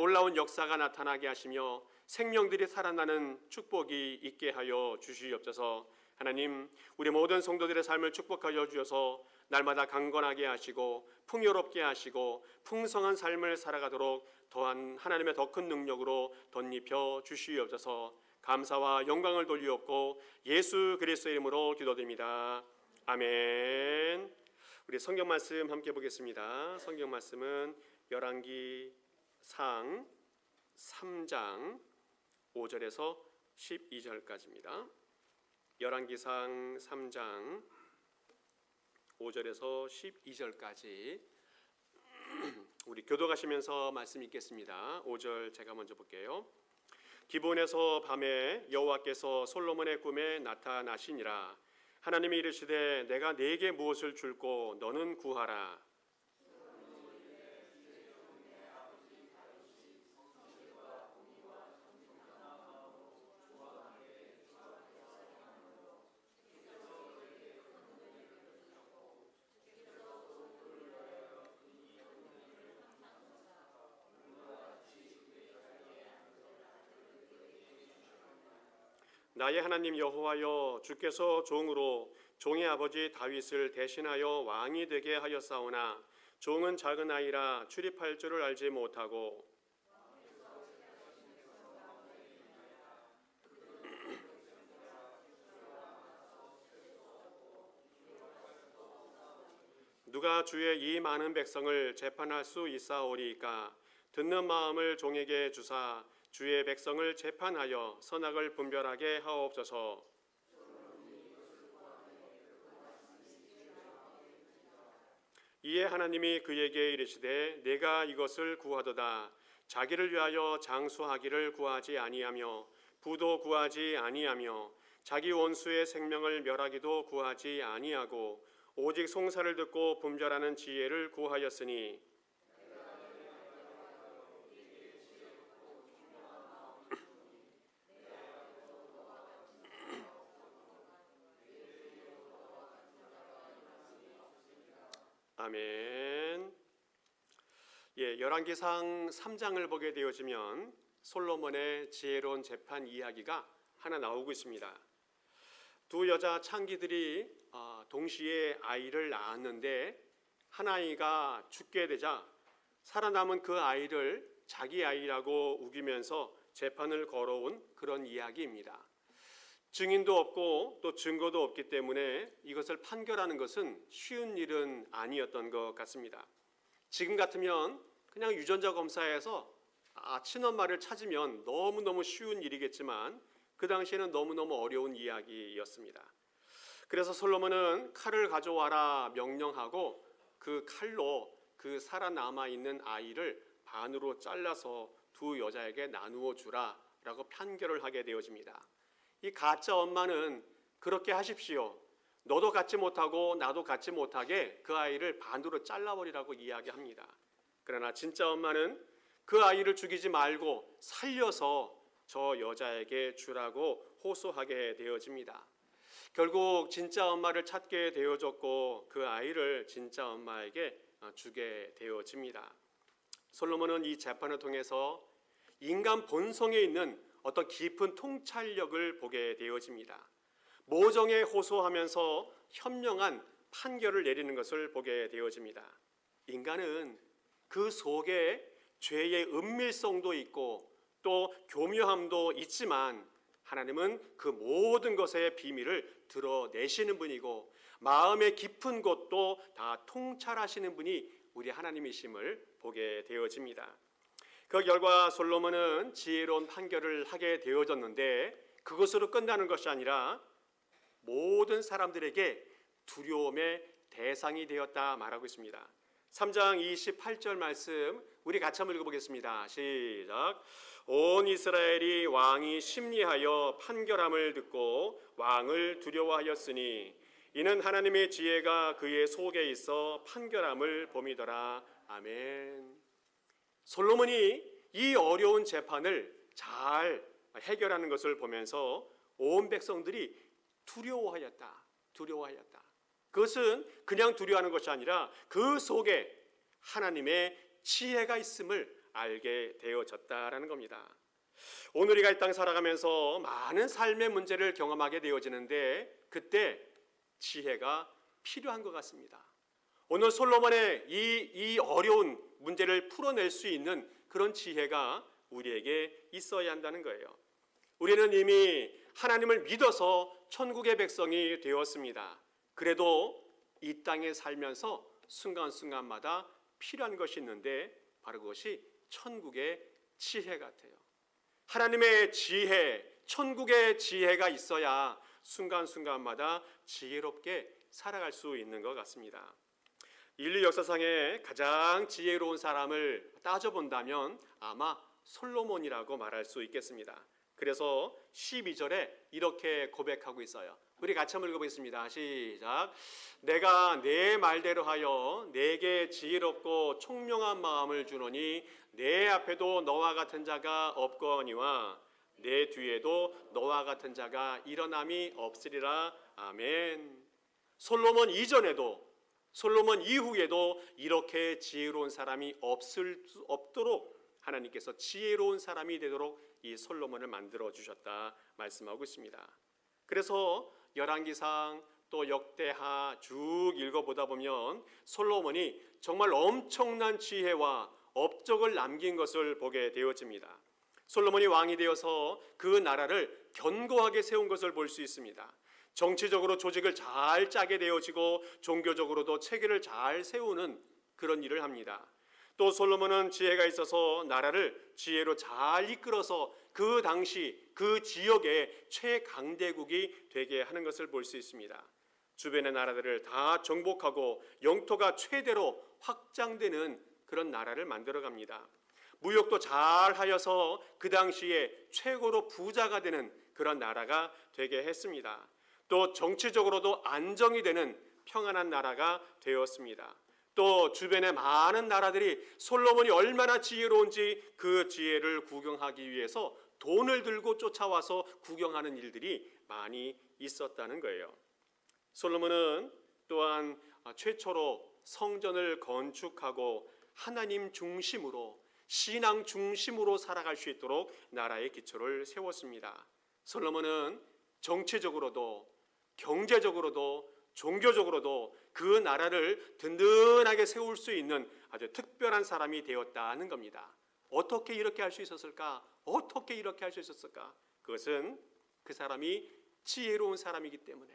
놀라운 역사가 나타나게 하시며 생명들이 살아나는 축복이 있게 하여 주시옵소서. 하나님, 우리 모든 성도들의 삶을 축복하여 주셔서 날마다 강건하게 하시고 풍요롭게 하시고 풍성한 삶을 살아가도록 또한 하나님의 더 큰 능력으로 덧입혀 주시옵소서. 감사와 영광을 돌리옵고 예수 그리스도의 이름으로 기도드립니다. 아멘. 우리 성경 말씀 함께 보겠습니다. 성경 말씀은 열왕기상 3장 5절에서 12절까지입니다. 열왕기상 3장 5절에서 12절까지 우리 교도가시면서 말씀 읽겠습니다. 5절 제가 먼저 볼게요. 기브온에서 밤에 여호와께서 솔로몬의 꿈에 나타나시니라. 하나님이 이르시되 내가 네게 무엇을 줄고 너는 구하라. 나의 하나님 여호와여, 주께서 종으로 종의 아버지 다윗을 대신하여 왕이 되게 하였사오나 종은 작은 아이라 출입할 줄을 알지 못하고 누가 주의 이 많은 백성을 재판할 수 있사오리이까. 듣는 마음을 종에게 주사 주의 백성을 재판하여 선악을 분별하게 하옵소서. 이에 하나님이 그에게 이르시되 내가 이것을 구하도다. 자기를 위하여 장수하기를 구하지 아니하며 부도 구하지 아니하며 자기 원수의 생명을 멸하기도 구하지 아니하고 오직 송사를 듣고 분별하는 지혜를 구하였으니 아멘. 열왕기상 3장을 보게 되어지면 솔로몬의 지혜로운 재판 이야기가 하나 나오고 있습니다. 두 여자 창기들이 동시에 아이를 낳았는데 한 아이가 죽게 되자 살아남은 그 아이를 자기 아이라고 우기면서 재판을 걸어온 그런 이야기입니다. 증인도 없고 또 증거도 없기 때문에 이것을 판결하는 것은 쉬운 일은 아니었던 것 같습니다. 지금 같으면 그냥 유전자 검사에서 친엄마를 찾으면 너무너무 쉬운 일이겠지만 그 당시에는 너무너무 어려운 이야기였습니다. 그래서 솔로몬은 칼을 가져와라 명령하고 그 칼로 그 살아남아 있는 아이를 반으로 잘라서 두 여자에게 나누어 주라 라고 판결을 하게 되어집니다. 이 가짜 엄마는 그렇게 하십시오. 너도 갖지 못하고 나도 갖지 못하게 그 아이를 반으로 잘라버리라고 이야기합니다. 그러나 진짜 엄마는 그 아이를 죽이지 말고 살려서 저 여자에게 주라고 호소하게 되어집니다. 결국 진짜 엄마를 찾게 되어졌고 그 아이를 진짜 엄마에게 주게 되어집니다. 솔로몬은 이 재판을 통해서 인간 본성에 있는 어떤 깊은 통찰력을 보게 되어집니다. 모정에 호소하면서 현명한 판결을 내리는 것을 보게 되어집니다. 인간은 그 속에 죄의 은밀성도 있고 또 교묘함도 있지만 하나님은 그 모든 것의 비밀을 드러내시는 분이고 마음의 깊은 곳도 다 통찰하시는 분이 우리 하나님이심을 보게 되어집니다. 그 결과 솔로몬은 지혜로운 판결을 하게 되어졌는데 그것으로 끝나는 것이 아니라 모든 사람들에게 두려움의 대상이 되었다 말하고 있습니다. 3장 28절 말씀 우리 같이 한번 읽어보겠습니다. 시작. 온 이스라엘이 왕이 심리하여 판결함을 듣고 왕을 두려워하였으니 이는 하나님의 지혜가 그의 속에 있어 판결함을 봄이더라. 아멘. 솔로몬이 이 어려운 재판을 잘 해결하는 것을 보면서 온 백성들이 두려워하였다. 그것은 그냥 두려워하는 것이 아니라 그 속에 하나님의 지혜가 있음을 알게 되어졌다라는 겁니다. 오늘 우리가 이 땅 살아가면서 많은 삶의 문제를 경험하게 되어지는데 그때 지혜가 필요한 것 같습니다. 오늘 솔로몬의 이 어려운 문제를 풀어낼 수 있는 그런 지혜가 우리에게 있어야 한다는 거예요. 우리는 이미 하나님을 믿어서 천국의 백성이 되었습니다. 그래도 이 땅에 살면서 순간순간마다 필요한 것이 있는데 바로 그것이 천국의 지혜 같아요. 하나님의 지혜, 천국의 지혜가 있어야 순간순간마다 지혜롭게 살아갈 수 있는 것 같습니다. 인류 역사상에 가장 지혜로운 사람을 따져본다면 아마 솔로몬이라고 말할 수 있겠습니다. 그래서 12절에 이렇게 고백하고 있어요. 우리 같이 한번 읽어보겠습니다. 시작. 내가 내 말대로 하여 내게 지혜롭고 총명한 마음을 주노니 내 앞에도 너와 같은 자가 없거니와 내 뒤에도 너와 같은 자가 일어남이 없으리라. 아멘. 솔로몬 이전에도 솔로몬 이후에도 이렇게 지혜로운 사람이 없도록 하나님께서 지혜로운 사람이 되도록 이 솔로몬을 만들어 주셨다 말씀하고 있습니다. 그래서 열왕기상 또 역대하 쭉 읽어보다 보면 솔로몬이 정말 엄청난 지혜와 업적을 남긴 것을 보게 되어집니다. 솔로몬이 왕이 되어서 그 나라를 견고하게 세운 것을 볼 수 있습니다. 정치적으로 조직을 잘 짜게 되어지고 종교적으로도 체계를 잘 세우는 그런 일을 합니다. 또 솔로몬은 지혜가 있어서 나라를 지혜로 잘 이끌어서 그 당시 그 지역의 최강대국이 되게 하는 것을 볼 수 있습니다. 주변의 나라들을 다 정복하고 영토가 최대로 확장되는 그런 나라를 만들어갑니다. 무역도 잘 하여서 그 당시에 최고로 부자가 되는 그런 나라가 되게 했습니다. 또 정치적으로도 안정이 되는 평안한 나라가 되었습니다. 또 주변의 많은 나라들이 솔로몬이 얼마나 지혜로운지 그 지혜를 구경하기 위해서 돈을 들고 쫓아와서 구경하는 일들이 많이 있었다는 거예요. 솔로몬은 또한 최초로 성전을 건축하고 하나님 중심으로 신앙 중심으로 살아갈 수 있도록 나라의 기초를 세웠습니다. 솔로몬은 정치적으로도 경제적으로도 종교적으로도 그 나라를 든든하게 세울 수 있는 아주 특별한 사람이 되었다는 겁니다. 어떻게 이렇게 할 수 있었을까? 어떻게 이렇게 할 수 있었을까? 그것은 그 사람이 지혜로운 사람이기 때문에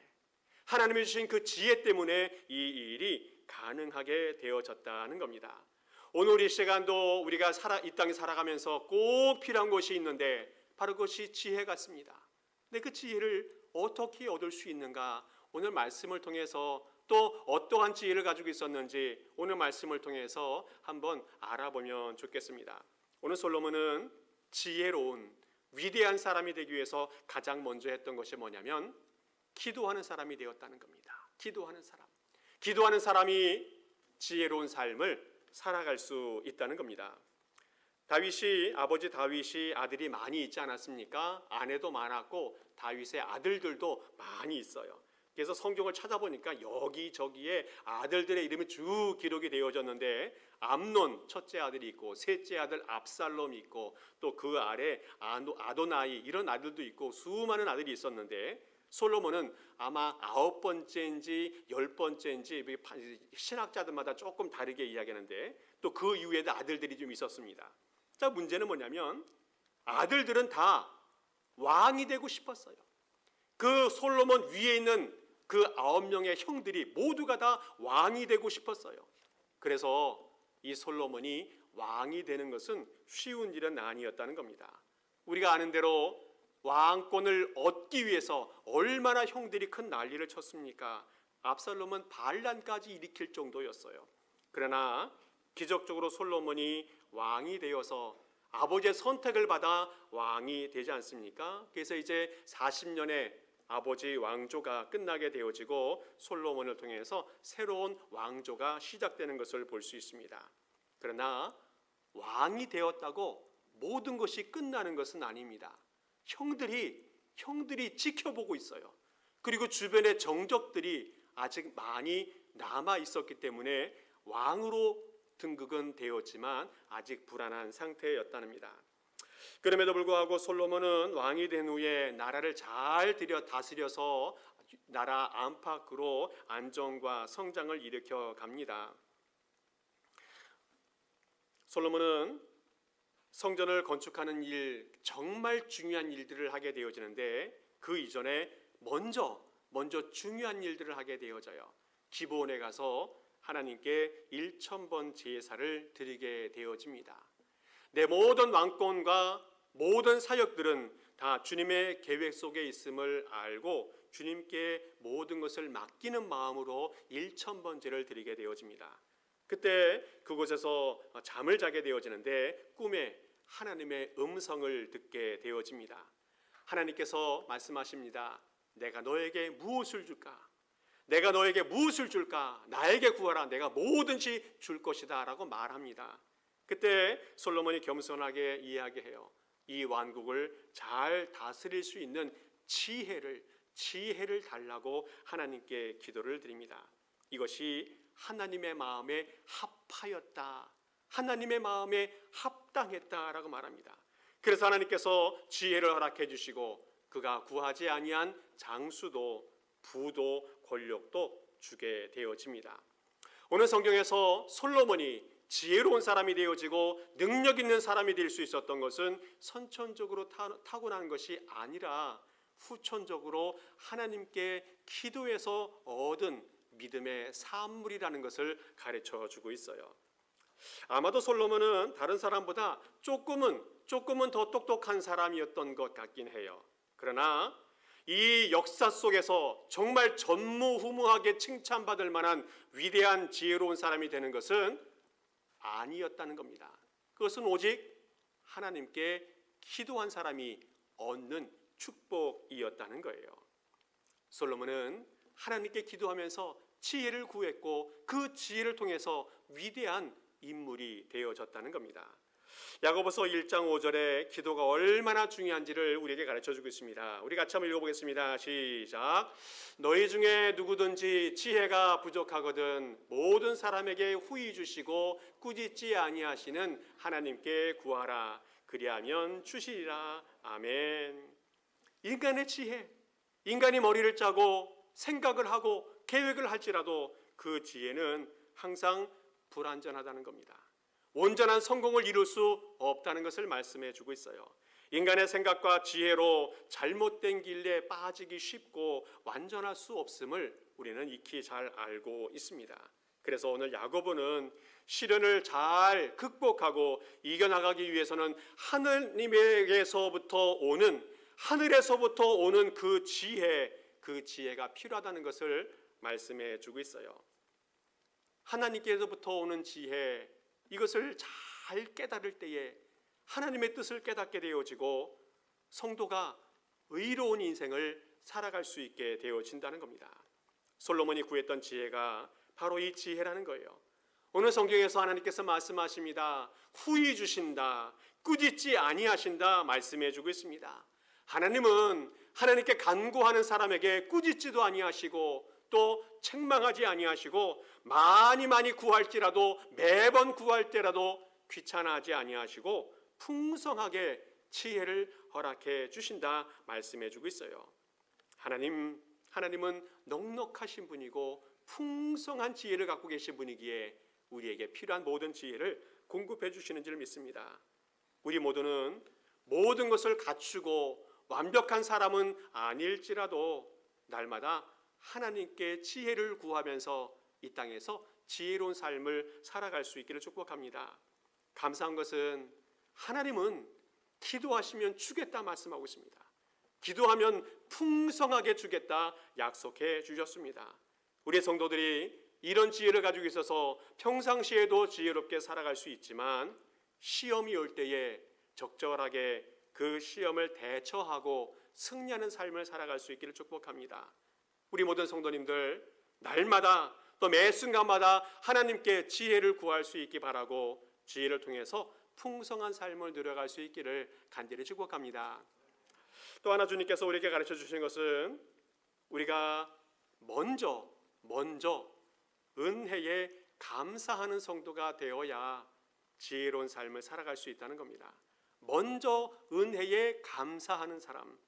하나님이 주신 그 지혜 때문에 이 일이 가능하게 되어졌다는 겁니다. 오늘 우리 시간도 우리가 이 땅에 살아가면서 꼭 필요한 것이 있는데 바로 그것이 지혜 같습니다. 근데 그 지혜를 어떻게 얻을 수 있는가? 오늘 말씀을 통해서 또 어떠한 지혜를 가지고 있었는지 오늘 말씀을 통해서 한번 알아보면 좋겠습니다. 오늘 솔로몬은 지혜로운 위대한 사람이 되기 위해서 가장 먼저 했던 것이 뭐냐면 기도하는 사람이 되었다는 겁니다. 기도하는 사람이 지혜로운 삶을 살아갈 수 있다는 겁니다. 아버지 다윗이 아들이 많이 있지 않았습니까? 아내도 많았고 다윗의 아들들도 많이 있어요. 그래서 성경을 찾아보니까 여기저기에 아들들의 이름이 쭉 기록이 되어졌는데 암논 첫째 아들이 있고 셋째 아들 압살롬이 있고 또 그 아래 아도나이 이런 아들도 있고 수많은 아들이 있었는데 솔로몬은 아마 9번째인지 10번째인지 신학자들마다 조금 다르게 이야기하는데 또 그 이후에도 아들들이 좀 있었습니다. 자, 문제는 뭐냐면 아들들은 다 왕이 되고 싶었어요. 그 솔로몬 위에 있는 그 9명의 형들이 모두가 다 왕이 되고 싶었어요. 그래서 이 솔로몬이 왕이 되는 것은 쉬운 일은 아니었다는 겁니다. 우리가 아는 대로 왕권을 얻기 위해서 얼마나 형들이 큰 난리를 쳤습니까? 압살롬은 반란까지 일으킬 정도였어요. 그러나 기적적으로 솔로몬이 왕이 되어서 아버지의 선택을 받아 왕이 되지 않습니까? 그래서 이제 40년의 아버지 왕조가 끝나게 되어지고 솔로몬을 통해서 새로운 왕조가 시작되는 것을 볼 수 있습니다. 그러나 왕이 되었다고 모든 것이 끝나는 것은 아닙니다. 형들이 지켜보고 있어요. 그리고 주변의 정적들이 아직 많이 남아 있었기 때문에 왕으로 등극은 되었지만 아직 불안한 상태였답니다. 그럼에도 불구하고 솔로몬은 왕이 된 후에 나라를 잘 다스려서 나라 안팎으로 안정과 성장을 일으켜 갑니다. 솔로몬은 성전을 건축하는 일, 정말 중요한 일들을 하게 되어지는데 그 이전에 먼저 중요한 일들을 하게 되어져요. 기브온에 가서 하나님께 1,000번 제사를 드리게 되어집니다. 내 모든 왕권과 모든 사역들은 다 주님의 계획 속에 있음을 알고 주님께 모든 것을 맡기는 마음으로 1,000번제를 드리게 되어집니다. 그때 그곳에서 잠을 자게 되어지는데 꿈에 하나님의 음성을 듣게 되어집니다. 하나님께서 말씀하십니다. 내가 너에게 무엇을 줄까? 내가 너에게 무엇을 줄까? 나에게 구하라. 내가 뭐든지 줄 것이다 라고 말합니다. 그때 솔로몬이 겸손하게 이야기해요. 이 왕국을 잘 다스릴 수 있는 지혜를 달라고 하나님께 기도를 드립니다. 이것이 하나님의 마음에 합하였다, 하나님의 마음에 합당했다라고 말합니다. 그래서 하나님께서 지혜를 허락해 주시고 그가 구하지 아니한 장수도 부도 권력도 주게 되어집니다. 오늘 성경에서 솔로몬이 지혜로운 사람이 되어지고 능력 있는 사람이 될 수 있었던 것은 선천적으로 타고난 것이 아니라 후천적으로 하나님께 기도해서 얻은 믿음의 산물이라는 것을 가르쳐 주고 있어요. 아마도 솔로몬은 다른 사람보다 조금은 더 똑똑한 사람이었던 것 같긴 해요. 그러나 이 역사 속에서 정말 전무후무하게 칭찬받을 만한 위대한 지혜로운 사람이 되는 것은 아니었다는 겁니다. 그것은 오직 하나님께 기도한 사람이 얻는 축복이었다는 거예요. 솔로몬은 하나님께 기도하면서 지혜를 구했고 그 지혜를 통해서 위대한 인물이 되어졌다는 겁니다. 야고보서 1장 5절에 기도가 얼마나 중요한지를 우리에게 가르쳐주고 있습니다. 우리 같이 한번 읽어보겠습니다. 시작. 너희 중에 누구든지 지혜가 부족하거든 모든 사람에게 후히 주시고 꾸짖지 아니하시는 하나님께 구하라. 그리하면 주시리라. 아멘. 인간의 지혜, 인간이 머리를 짜고 생각을 하고 계획을 할지라도 그 지혜는 항상 불완전하다는 겁니다. 온전한 성공을 이룰 수 없다는 것을 말씀해 주고 있어요. 인간의 생각과 지혜로 잘못된 길에 빠지기 쉽고 완전할 수 없음을 우리는 익히 잘 알고 있습니다. 그래서 오늘 야고보는 시련을 잘 극복하고 이겨나가기 위해서는 하느님에게서부터 하늘에서부터 오는 그 지혜가 필요하다는 것을 말씀해 주고 있어요. 하나님께서부터 오는 지혜, 이것을 잘 깨달을 때에 하나님의 뜻을 깨닫게 되어지고 성도가 의로운 인생을 살아갈 수 있게 되어진다는 겁니다. 솔로몬이 구했던 지혜가 바로 이 지혜라는 거예요. 오늘 성경에서 하나님께서 말씀하십니다. 후히 주신다, 꾸짖지 아니하신다 말씀해 주고 있습니다. 하나님은 하나님께 간구하는 사람에게 꾸짖지도 아니하시고 또 책망하지 아니하시고 많이 구할지라도 매번 구할 때라도 귀찮아하지 아니하시고 풍성하게 지혜를 허락해 주신다 말씀해 주고 있어요. 하나님은 넉넉하신 분이고 풍성한 지혜를 갖고 계신 분이기에 우리에게 필요한 모든 지혜를 공급해 주시는 줄 믿습니다. 우리 모두는 모든 것을 갖추고 완벽한 사람은 아닐지라도 날마다 하나님께 지혜를 구하면서 이 땅에서 지혜로운 삶을 살아갈 수 있기를 축복합니다. 감사한 것은 하나님은 기도하시면 주겠다 말씀하고 있습니다. 기도하면 풍성하게 주겠다 약속해 주셨습니다. 우리 성도들이 이런 지혜를 가지고 있어서 평상시에도 지혜롭게 살아갈 수 있지만 시험이 올 때에 적절하게 그 시험을 대처하고 승리하는 삶을 살아갈 수 있기를 축복합니다. 우리 모든 성도님들 날마다 또 매 순간마다 하나님께 지혜를 구할 수 있기 바라고 지혜를 통해서 풍성한 삶을 누려갈 수 있기를 간절히 축복합니다. 또 하나 주님께서 우리에게 가르쳐 주신 것은 우리가 먼저 은혜의 감사하는 성도가 되어야 지혜로운 삶을 살아갈 수 있다는 겁니다. 먼저 은혜에 감사하는 사람.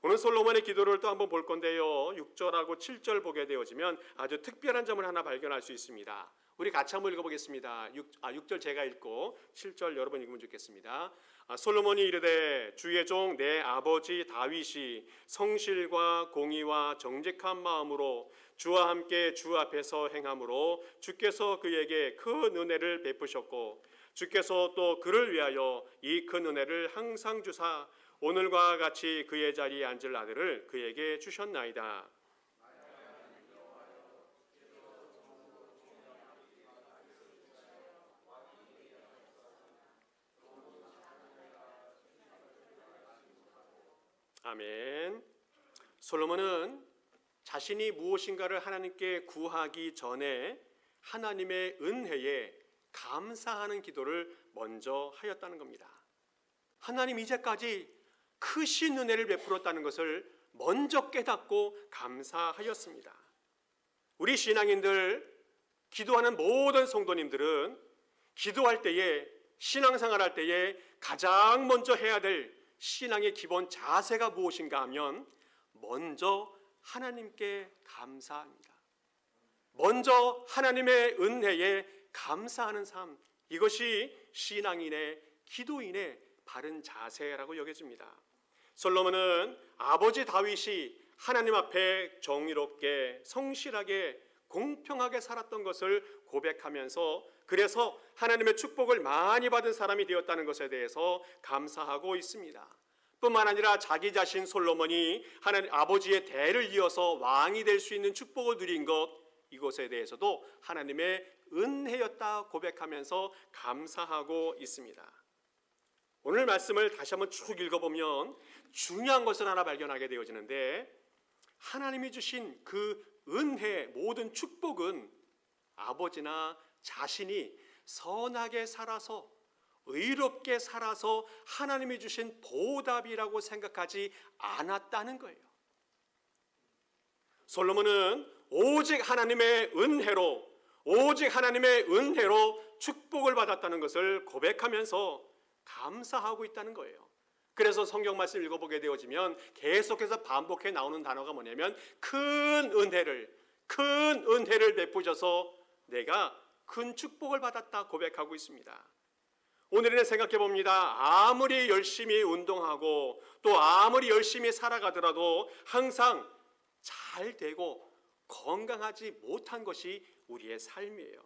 오늘 솔로몬의 기도를 또 한번 볼 건데요. 6절하고 7절 보게 되어지면 아주 특별한 점을 하나 발견할 수 있습니다. 우리 같이 한번 읽어보겠습니다. 6절 제가 읽고 7절 여러분 읽으면 좋겠습니다. 솔로몬이 이르되 주의 종 내 아버지 다윗이 성실과 공의와 정직한 마음으로 주와 함께 주 앞에서 행함으로 주께서 그에게 큰 은혜를 베푸셨고 주께서 또 그를 위하여 이 큰 은혜를 항상 주사 오늘과 같이 그의 자리에 앉을 아들을 그에게 주셨나이다. 아멘. 솔로몬은 자신이 무엇인가를 하나님께 구하기 전에 하나님의 은혜에 감사하는 기도를 먼저 하였다는 겁니다. 하나님 이제까지 크신 은혜를 베풀었다는 것을 먼저 깨닫고 감사하였습니다. 우리 신앙인들, 기도하는 모든 성도님들은 기도할 때에, 신앙생활할 때에 가장 먼저 해야 될 신앙의 기본 자세가 무엇인가 하면 먼저 하나님께 감사합니다. 먼저 하나님의 은혜에 감사하는 삶, 이것이 신앙인의, 기도인의 바른 자세라고 여겨집니다. 솔로몬은 아버지 다윗이 하나님 앞에 정의롭게, 성실하게, 공평하게 살았던 것을 고백하면서 그래서 하나님의 축복을 많이 받은 사람이 되었다는 것에 대해서 감사하고 있습니다. 뿐만 아니라 자기 자신 솔로몬이 하나님 아버지의 대를 이어서 왕이 될 수 있는 축복을 누린 것, 이것에 대해서도 하나님의 은혜였다 고백하면서 감사하고 있습니다. 오늘 말씀을 다시 한번 쭉 읽어보면 중요한 것을 하나 발견하게 되어지는데, 하나님이 주신 그 은혜, 모든 축복은 아버지나 자신이 선하게 살아서, 의롭게 살아서 하나님이 주신 보답이라고 생각하지 않았다는 거예요. 솔로몬은 오직 하나님의 은혜로, 오직 하나님의 은혜로 축복을 받았다는 것을 고백하면서 감사하고 있다는 거예요. 그래서 성경 말씀 읽어보게 되어지면 계속해서 반복해 나오는 단어가 뭐냐면 큰 은혜를 베푸셔서 내가 큰 축복을 받았다 고백하고 있습니다. 오늘은 생각해 봅니다. 아무리 열심히 운동하고 또 아무리 열심히 살아가더라도 항상 잘 되고 건강하지 못한 것이 우리의 삶이에요.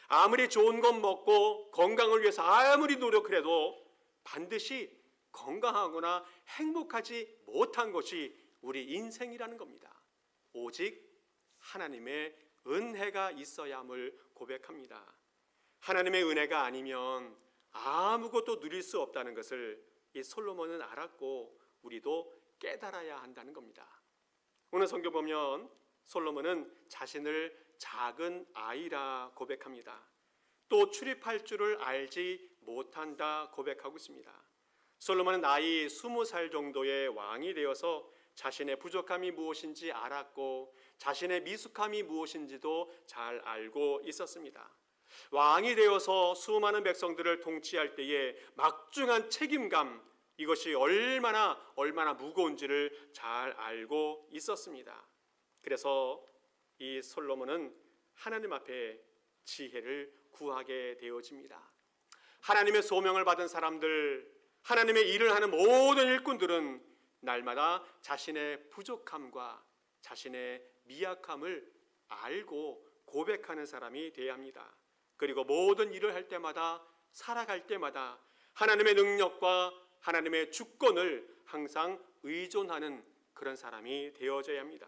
아무리 좋은 것 먹고 건강을 위해서 아무리 노력을 해도 반드시 건강하거나 행복하지 못한 것이 우리 인생이라는 겁니다. 오직 하나님의 은혜가 있어야 함을 고백합니다. 하나님의 은혜가 아니면 아무것도 누릴 수 없다는 것을 이 솔로몬은 알았고 우리도 깨달아야 한다는 겁니다. 오늘 성경 보면 솔로몬은 자신을 작은 아이라 고백합니다. 또 출입할 줄을 알지 못한다 고백하고 있습니다. 솔로몬은 나이 20살 정도의 왕이 되어서 자신의 부족함이 무엇인지 알았고 자신의 미숙함이 무엇인지도 잘 알고 있었습니다. 왕이 되어서 수많은 백성들을 통치할 때에 막중한 책임감, 이것이 얼마나 무거운지를 잘 알고 있었습니다. 그래서 이 솔로몬은 하나님 앞에 지혜를 구하게 되어집니다. 하나님의 소명을 받은 사람들, 하나님의 일을 하는 모든 일꾼들은 날마다 자신의 부족함과 자신의 미약함을 알고 고백하는 사람이 되어야 합니다. 그리고 모든 일을 할 때마다, 살아갈 때마다 하나님의 능력과 하나님의 주권을 항상 의존하는 그런 사람이 되어져야 합니다.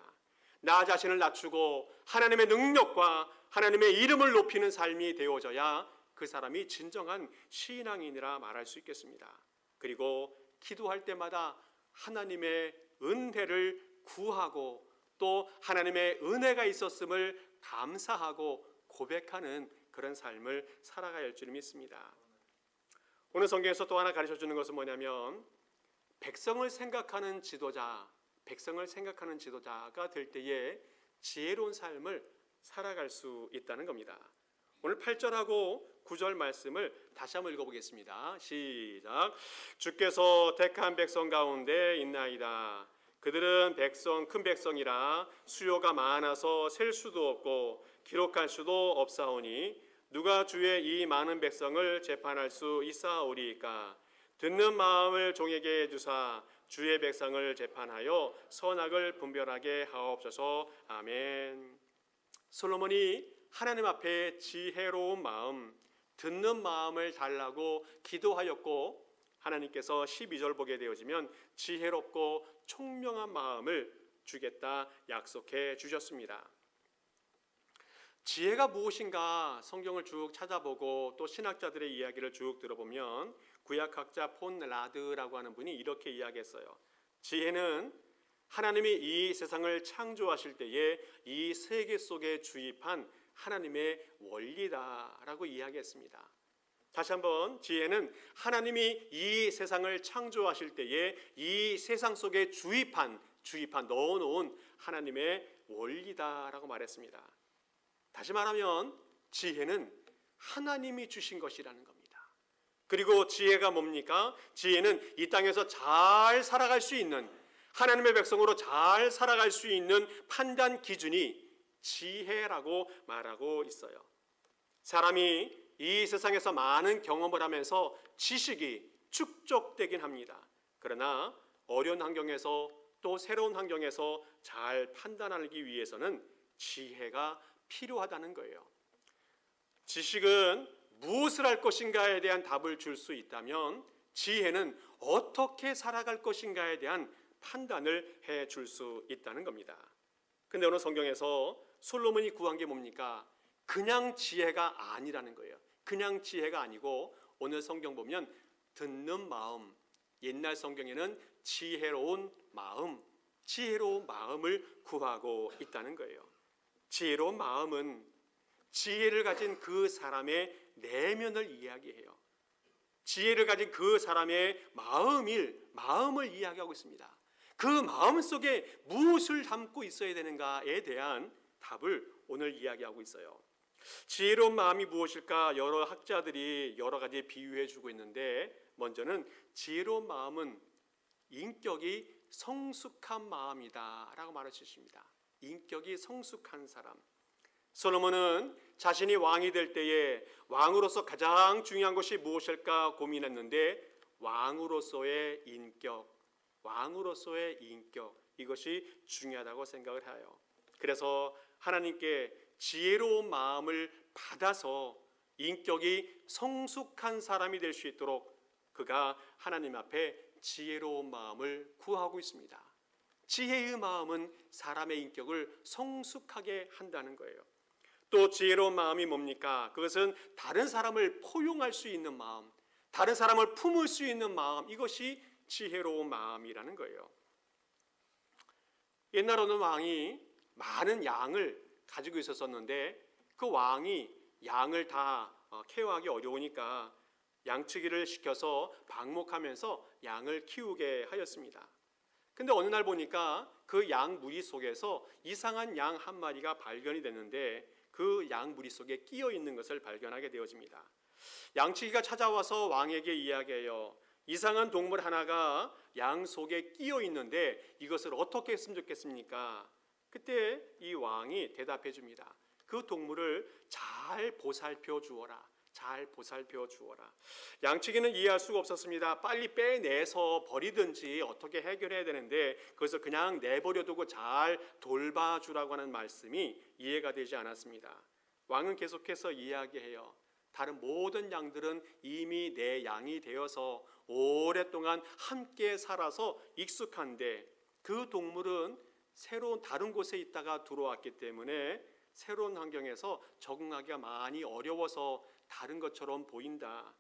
나 자신을 낮추고 하나님의 능력과 하나님의 이름을 높이는 삶이 되어져야 그 사람이 진정한 신앙인이라 말할 수 있겠습니다. 그리고 기도할 때마다 하나님의 은혜를 구하고 또 하나님의 은혜가 있었음을 감사하고 고백하는 그런 삶을 살아가야 할 줄 믿습니다. 오늘 성경에서 또 하나 가르쳐주는 것은 뭐냐면 백성을 생각하는 지도자가 될 때에 지혜로운 삶을 살아갈 수 있다는 겁니다. 오늘 8절하고 9절 말씀을 다시 한번 읽어보겠습니다. 시작. 주께서 택한 백성 가운데 있나이다. 그들은 큰 백성이라 수요가 많아서 셀 수도 없고 기록할 수도 없사오니 누가 주의 이 많은 백성을 재판할 수 있사오리이까. 듣는 마음을 종에게 주사 주의 백성을 재판하여 선악을 분별하게 하옵소서. 아멘. 솔로몬이 하나님 앞에 지혜로운 마음, 듣는 마음을 달라고 기도하였고 하나님께서 12절 보게 되어지면 지혜롭고 총명한 마음을 주겠다 약속해 주셨습니다. 지혜가 무엇인가 성경을 쭉 찾아보고 또 신학자들의 이야기를 쭉 들어보면 구약학자 폰 라드라고 하는 분이 이렇게 이야기했어요. 지혜는 하나님이 이 세상을 창조하실 때에 이 세계 속에 주입한 하나님의 원리다라고 이야기했습니다. 다시 한번, 지혜는 하나님이 이 세상을 창조하실 때에 이 세상 속에 주입한 넣어놓은 하나님의 원리다라고 말했습니다. 다시 말하면 지혜는 하나님이 주신 것이라는 겁니다. 그리고 지혜가 뭡니까? 지혜는 이 땅에서 잘 살아갈 수 있는, 하나님의 백성으로 잘 살아갈 수 있는 판단 기준이 지혜라고 말하고 있어요. 사람이 이 세상에서 많은 경험을 하면서 지식이 축적되긴 합니다. 그러나 어려운 환경에서 또 새로운 환경에서 잘 판단하기 위해서는 지혜가 필요하다는 거예요. 지식은 무엇을 할 것인가에 대한 답을 줄 수 있다면 지혜는 어떻게 살아갈 것인가에 대한 판단을 해 줄 수 있다는 겁니다. 근데 오늘 성경에서 솔로몬이 구한 게 뭡니까? 그냥 지혜가 아니라는 거예요. 그냥 지혜가 아니고 오늘 성경 보면 듣는 마음, 옛날 성경에는 지혜로운 마음을 구하고 있다는 거예요. 지혜로운 마음은 지혜를 가진 그 사람의 내면을 이야기해요. 지혜를 가진 그 사람의 마음을 이야기하고 있습니다. 그 마음 속에 무엇을 담고 있어야 되는가에 대한 답을 오늘 이야기하고 있어요. 지혜로운 마음이 무엇일까? 여러 학자들이 여러 가지 비유해 주고 있는데, 먼저는 지혜로운 마음은 인격이 성숙한 마음이다 라고 말할 수 있습니다. 인격이 성숙한 사람. 솔로몬은 자신이 왕이 될 때에 왕으로서 가장 중요한 것이 무엇일까 고민했는데 왕으로서의 인격, 이것이 중요하다고 생각을 해요. 그래서 하나님께 지혜로운 마음을 받아서 인격이 성숙한 사람이 될 수 있도록 그가 하나님 앞에 지혜로운 마음을 구하고 있습니다. 지혜의 마음은 사람의 인격을 성숙하게 한다는 거예요. 또 지혜로운 마음이 뭡니까? 그것은 다른 사람을 포용할 수 있는 마음, 다른 사람을 품을 수 있는 마음, 이것이 지혜로운 마음이라는 거예요. 옛날 어느 왕이 많은 양을 가지고 있었는데 그 왕이 양을 다 케어하기 어려우니까 양치기를 시켜서 방목하면서 양을 키우게 하였습니다. 근데 어느 날 보니까 그 양 무리 속에서 이상한 양 한 마리가 발견이 됐는데 그 양 무리 속에 끼어 있는 것을 발견하게 되어집니다. 양치기가 찾아와서 왕에게 이야기해요. 이상한 동물 하나가 양 속에 끼어 있는데 이것을 어떻게 했으면 좋겠습니까? 그때 이 왕이 대답해 줍니다. 그 동물을 잘 보살펴 주어라. 양치기는 이해할 수가 없었습니다. 빨리 빼내서 버리든지 어떻게 해결해야 되는데 그것을 그냥 내버려 두고 잘 돌봐주라고 하는 말씀이 이해가 되지 않았습니다. 왕은 계속해서 이야기해요. 다른 모든 양들은 이미 내 양이 되어서 오랫동안 함께 살아서 익숙한데 그 동물은 새로운 다른 곳에 있다가 들어왔기 때문에 새로운 환경에서 적응하기가 많이 어려워서 다른 것처럼 보인다.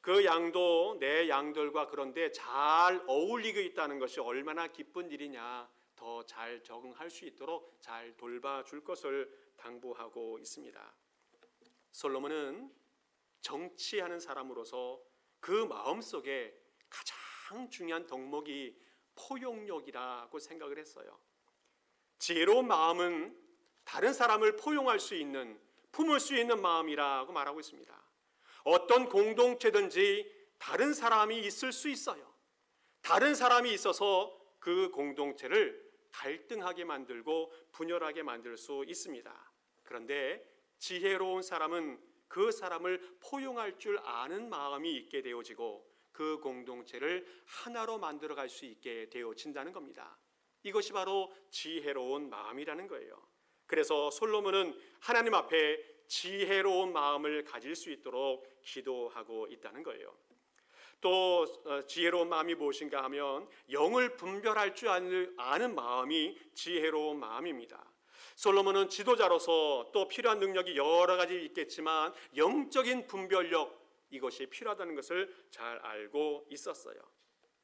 그 양도 내 양들과 그런데 잘 어울리고 있다는 것이 얼마나 기쁜 일이냐. 더 잘 적응할 수 있도록 잘 돌봐줄 것을 당부하고 있습니다. 솔로몬은 정치하는 사람으로서 그 마음속에 가장 중요한 덕목이 포용력이라고 생각을 했어요. 지혜로운 마음은 다른 사람을 포용할 수 있는, 품을 수 있는 마음이라고 말하고 있습니다. 어떤 공동체든지 다른 사람이 있을 수 있어요. 다른 사람이 있어서 그 공동체를 갈등하게 만들고 분열하게 만들 수 있습니다. 그런데 지혜로운 사람은 그 사람을 포용할 줄 아는 마음이 있게 되어지고 그 공동체를 하나로 만들어갈 수 있게 되어진다는 겁니다. 이것이 바로 지혜로운 마음이라는 거예요. 그래서 솔로몬은 하나님 앞에 지혜로운 마음을 가질 수 있도록 기도하고 있다는 거예요. 또 지혜로운 마음이 무엇인가 하면 영을 분별할 줄 아는 마음이 지혜로운 마음입니다. 솔로몬은 지도자로서 또 필요한 능력이 여러 가지 있겠지만 영적인 분별력, 이것이 필요하다는 것을 잘 알고 있었어요.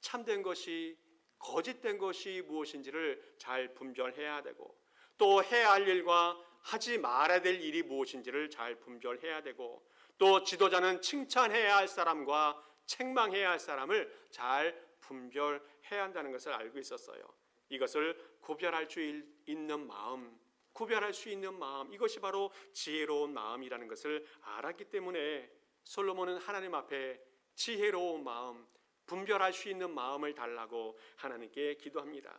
참된 것이 거짓된 것이 무엇인지를 잘 분별해야 되고, 또 해야 할 일과 하지 말아야 될 일이 무엇인지를 잘 분별해야 되고, 또 지도자는 칭찬해야 할 사람과 책망해야 할 사람을 잘 분별해야 한다는 것을 알고 있었어요. 이것을 구별할 수 있는 마음, 이것이 바로 지혜로운 마음이라는 것을 알았기 때문에 솔로몬은 하나님 앞에 지혜로운 마음, 분별할 수 있는 마음을 달라고 하나님께 기도합니다.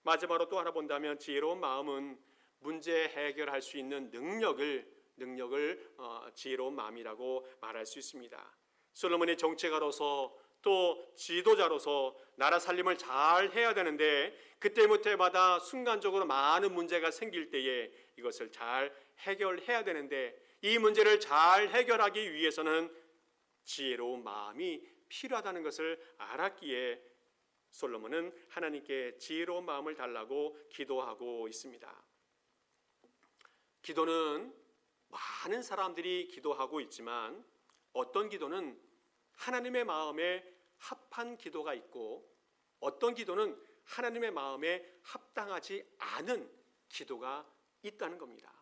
마지막으로 또 하나 본다면 지혜로운 마음은 문제 해결할 수 있는 능력을 지혜로운 마음이라고 말할 수 있습니다. 솔로몬이 정치가로서 또 지도자로서 나라 살림을 잘 해야 되는데 그때마다 순간적으로 많은 문제가 생길 때에 이것을 잘 해결해야 되는데 이 문제를 잘 해결하기 위해서는 지혜로운 마음이 필요하다는 것을 알았기에 솔로몬은 하나님께 지혜로운 마음을 달라고 기도하고 있습니다. 기도는 많은 사람들이 기도하고 있지만 어떤 기도는 하나님의 마음에 합한 기도가 있고 어떤 기도는 하나님의 마음에 합당하지 않은 기도가 있다는 겁니다.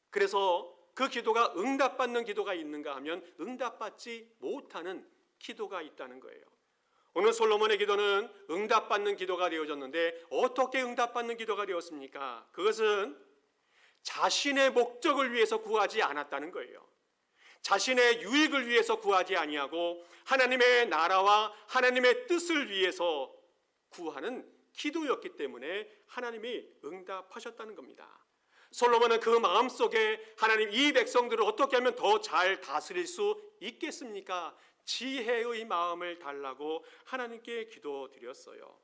그래서 그 기도가 응답받는 기도가 있는가 하면 응답받지 못하는 기도가 있다는 거예요. 오늘 솔로몬의 기도는 응답받는 기도가 되어졌는데 어떻게 응답받는 기도가 되었습니까? 그것은 자신의 목적을 위해서 구하지 않았다는 거예요. 자신의 유익을 위해서 구하지 아니하고 하나님의 나라와 하나님의 뜻을 위해서 구하는 기도였기 때문에 하나님이 응답하셨다는 겁니다. 솔로몬은 그 마음속에 하나님 이 백성들을 어떻게 하면 더 잘 다스릴 수 있겠습니까? 지혜의 마음을 달라고 하나님께 기도드렸어요.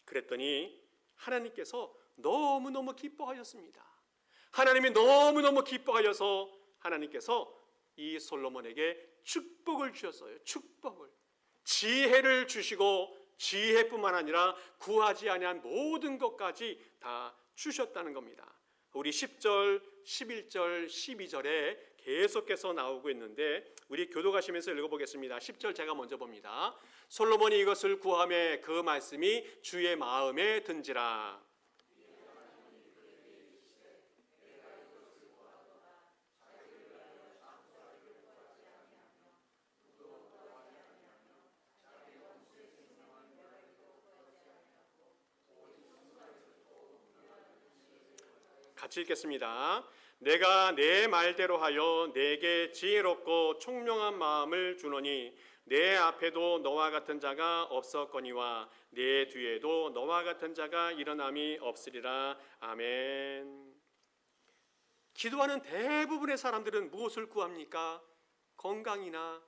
그랬더니 하나님께서 너무너무 기뻐하셨습니다. 하나님이 너무너무 기뻐하셔서 하나님께서 이 솔로몬에게 축복을 주셨어요. 축복을. 지혜를 주시고 지혜뿐만 아니라 구하지 아니한 모든 것까지 다 주셨다는 겁니다. 우리 10절, 11절, 12절에 계속해서 나오고 있는데 우리 교독하시면서 읽어보겠습니다. 10절 제가 먼저 봅니다. 솔로몬이 이것을 구하매 그 말씀이 주의 마음에 든지라. 같이 읽겠습니다. 내가 내 말대로 하여 내게 지혜롭고 총명한 마음을 주노니 내 앞에도 너와 같은 자가 없었거니와 내 뒤에도 너와 같은 자가 일어남이 없으리라. 아멘. 기도하는 대부분의 사람들은 무엇을 구합니까? 건강이나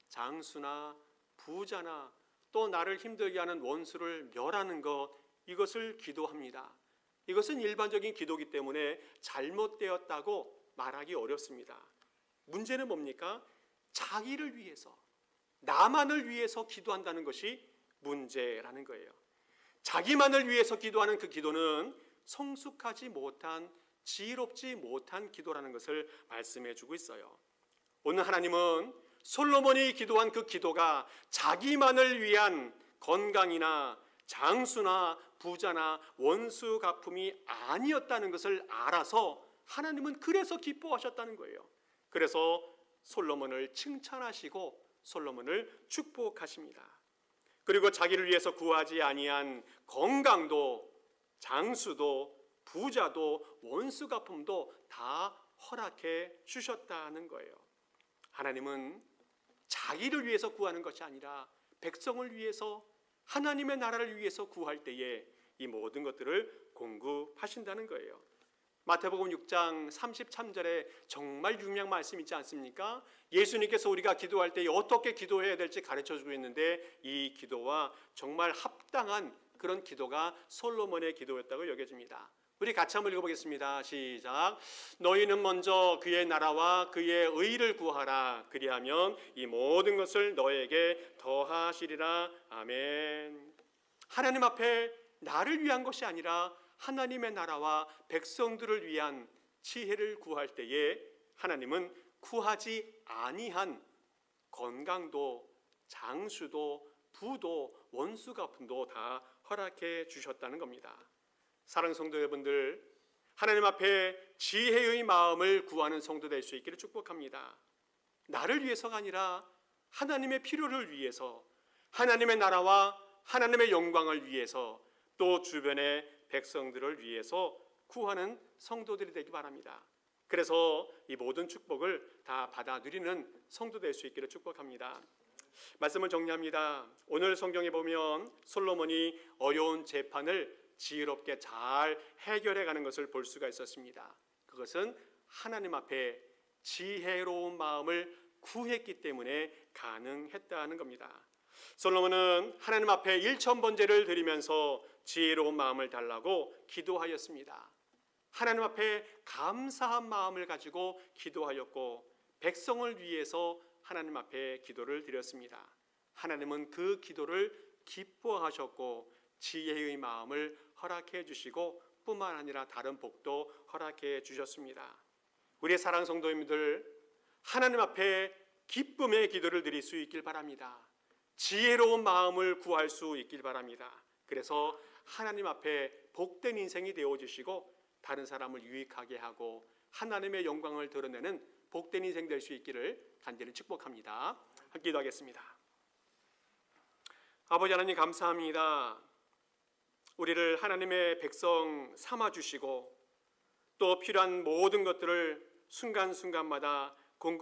장수나 부자나 또 나를 힘들게 하는 원수를 멸하는 것, 이것을 기도합니다. 이것은 일반적인 기도이기 때문에 잘못되었다고 말하기 어렵습니다. 문제는 뭡니까? 자기를 위해서, 나만을 위해서 기도한다는 것이 문제라는 거예요. 자기만을 위해서 기도하는 그 기도는 성숙하지 못한, 지혜롭지 못한 기도라는 것을 말씀해 주고 있어요. 오늘 하나님은 솔로몬이 기도한 그 기도가 자기만을 위한 건강이나 장수나 부자나 원수 갚음이 아니었다는 것을 알아서 하나님은 그래서 기뻐하셨다는 거예요. 그래서 솔로몬을 칭찬하시고 솔로몬을 축복하십니다. 그리고 자기를 위해서 구하지 아니한 건강도 장수도 부자도 원수 갚음도 다 허락해 주셨다는 거예요. 하나님은 자기를 위해서 구하는 것이 아니라 백성을 위해서, 하나님의 나라를 위해서 구할 때에 이 모든 것들을 공급하신다는 거예요. 마태복음 6장 33절에 정말 유명한 말씀 있지 않습니까? 예수님께서 우리가 기도할 때 어떻게 기도해야 될지 가르쳐 주고 있는데, 이 기도와 정말 합당한 그런 기도가 솔로몬의 기도였다고 여겨집니다. 우리 같이 한번 읽어보겠습니다. 시작. 너희는 먼저 그의 나라와 그의 의를 구하라. 그리하면 이 모든 것을 너에게 더하시리라. 아멘. 하나님 앞에 나를 위한 것이 아니라 하나님의 나라와 백성들을 위한 지혜를 구할 때에 하나님은 구하지 아니한 건강도, 장수도, 부도, 원수 갚음도 다 허락해 주셨다는 겁니다. 사랑하는 성도 여러분들, 하나님 앞에 지혜의 마음을 구하는 성도 될 수 있기를 축복합니다. 나를 위해서가 아니라 하나님의 필요를 위해서, 하나님의 나라와 하나님의 영광을 위해서, 또 주변의 백성들을 위해서 구하는 성도들이 되기 바랍니다. 그래서 이 모든 축복을 다 받아 누리는 성도 될 수 있기를 축복합니다. 말씀을 정리합니다. 오늘 성경에 보면 솔로몬이 어려운 재판을 지혜롭게 잘 해결해 가는 것을 볼 수가 있었습니다. 그것은 하나님 앞에 지혜로운 마음을 구했기 때문에 가능했다는 겁니다. 솔로몬은 하나님 앞에 1000번제를 드리면서 지혜로운 마음을 달라고 기도하였습니다. 하나님 앞에 감사한 마음을 가지고 기도하였고, 백성을 위해서 하나님 앞에 기도를 드렸습니다. 하나님은 그 기도를 기뻐하셨고 지혜의 마음을 허락해 주시고 뿐만 아니라 다른 복도 허락해 주셨습니다. 우리의 사랑하는 성도님들, 하나님 앞에 기쁨의 기도를 드릴 수 있길 바랍니다. 지혜로운 마음을 구할 수 있길 바랍니다. 그래서 하나님 앞에 복된 인생이 되어주시고 다른 사람을 유익하게 하고 하나님의 영광을 드러내는 복된 인생 될 수 있기를 간절히 축복합니다. 함께 기도하겠습니다. 아버지 하나님, 감사합니다. 우리를 하나님의 백성 삼아주시고 또 필요한 모든 것들을 순간순간마다 공급